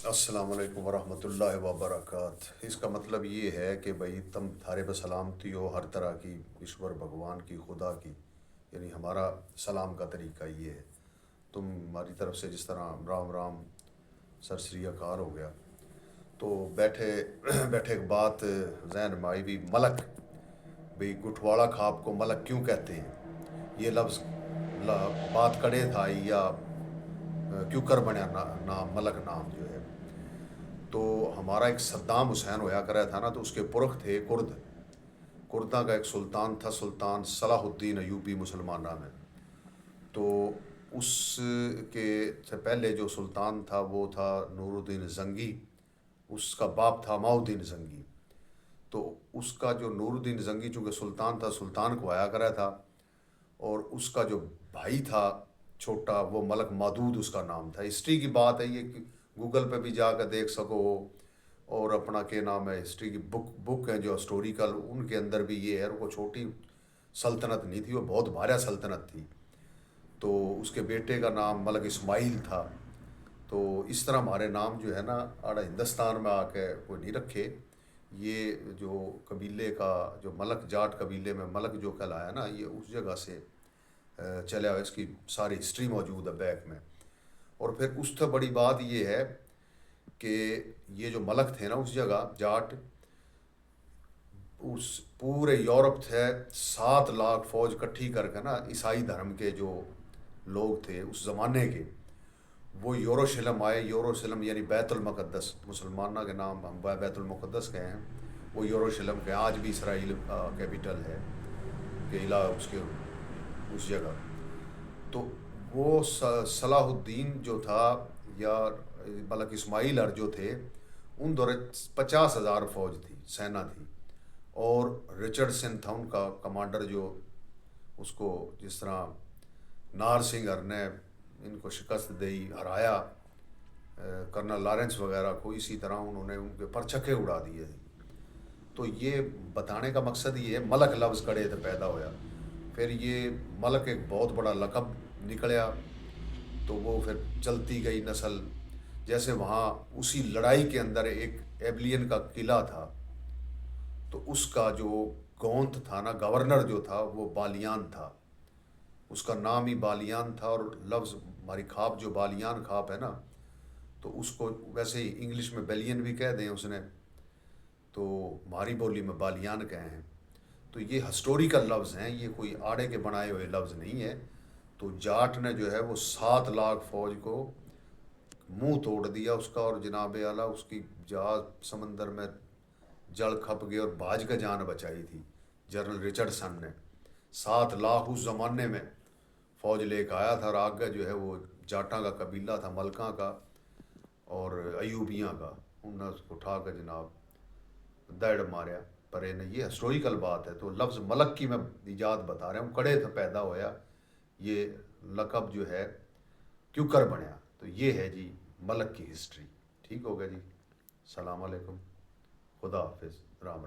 السلام علیکم ورحمۃ اللہ وبرکاتہ۔ اس کا مطلب یہ ہے کہ بھائی تم تھارے پہ سلامتی ہو ہر طرح کی، ایشور بھگوان کی، خدا کی، یعنی ہمارا سلام کا طریقہ یہ ہے۔ تم ہماری طرف سے جس طرح رام رام سر سری اکار ہو گیا، تو بیٹھے بیٹھے ایک بات ذہن میں آئی بھی، ملک، بھئی گٹھواڑا خواب کو ملک کیوں کہتے ہیں؟ یہ لفظ بات کڑے تھا یا کیوں کر بنیا نام ملک نام جو ہے؟ تو ہمارا ایک صدام حسین ہویا کرا تھا نا، تو اس کے پرخ تھے کرد۔ کردہ کا ایک سلطان تھا، سلطان صلاح الدین ایوبی مسلمانہ میں۔ تو اس کے سے پہلے جو سلطان تھا وہ تھا نور الدین زنگی، اس کا باپ تھا ماؤدین زنگی۔ تو اس کا جو نور الدین زنگی چونکہ سلطان تھا، سلطان کو آیا کرا تھا، اور اس کا جو بھائی تھا چھوٹا، وہ ملک مادود اس کا نام تھا۔ ہسٹری کی بات ہے یہ، کہ گوگل پہ بھی جا کے دیکھ سکو، اور اپنا کیا نام ہے، ہسٹری کی بک ہیں جو ہسٹوریکل، ان کے اندر بھی یہ ہے۔ وہ چھوٹی سلطنت نہیں تھی، وہ بہت بھاریا سلطنت تھی۔ تو اس کے بیٹے کا نام ملک اسماعیل تھا۔ تو اس طرح ہمارے نام جو ہے نا، آڑا ہندوستان میں آ کے کوئی نہیں رکھے۔ یہ جو قبیلے کا، جو ملک جاٹ قبیلے میں ملک جو کہلایا نا، یہ اس جگہ سے چلا، اس کی ساری ہسٹری موجود ہے بیک میں۔ اور پھر اس سے بڑی بات یہ ہے کہ یہ جو ملک تھے نا اس جگہ جاٹ، اس پورے یورپ تھے 7 لاکھ فوج کٹھی کر کے نا، عیسائی دھرم کے جو لوگ تھے اس زمانے کے، وہ یوروشلم آئے۔ یوروشلم یعنی بیت المقدس، مسلمانہ کے نام ہم بیت المقدس کہے ہیں، وہ یوروشلم کے آج بھی اسرائیل کا کیپٹل ہے کہ اس کے اس جگہ۔ تو وہ صلاح الدین جو تھا، یا ملک اسماعیل جو تھے، ان دورے 50,000 فوج تھی، سینا تھی، اور رچرڈسن تھا ان کا کمانڈر، جو اس کو جس طرح نار سنگھ نے ان کو شکست دی، ہرایا کرنل لارنس وغیرہ کو، اسی طرح انہوں نے ان کے پرچکے اڑا دیے تھے۔ تو یہ بتانے کا مقصد یہ ہے، ملک لفظ کڑے تو پیدا ہویا، پھر یہ ملک ایک بہت بڑا لقب نکلیا۔ تو وہ پھر چلتی گئی نسل، جیسے وہاں اسی لڑائی کے اندر ایک ایبلین کا قلعہ تھا، تو اس کا جو گونت تھا نا، گورنر جو تھا، وہ بالیان تھا، اس کا نام ہی بالیان تھا۔ اور لفظ ہماری کھاپ جو بالیان کھاپ ہے نا، تو اس کو ویسے ہی انگلش میں بیلین بھی کہہ دیں اس نے، تو ہماری بولی میں بالیان کہے ہیں۔ تو یہ ہسٹوریکل لفظ ہیں، یہ کوئی آڑے کے بنائے ہوئے لفظ نہیں ہے۔ تو جاٹ نے جو ہے وہ 7 لاکھ فوج کو منہ توڑ دیا اس کا، اور جناب اعلیٰ اس کی جہاز سمندر میں جل کھپ گئے، اور بھاج کا جان بچائی تھی جنرل رچرڈسن نے۔ 7 لاکھ اس زمانے میں فوج لے کے آیا تھا، اور آگے جو ہے وہ جاٹاں کا قبیلہ تھا، ملکاں کا اور ایوبیاں کا، انہوں نے اس کو اٹھا کے جناب دیڑ ماریا۔ پر یہ ہسٹوریکل بات ہے۔ تو لفظ ملک کی میں ایجاد بتا رہا ہوں، کڑے تھا پیدا ہویا یہ لقب جو ہے، کیوں کر بنیا؟ تو یہ ہے جی ملک کی ہسٹری۔ ٹھیک ہوگا جی، السلام علیکم، خدا حافظ، رام رام۔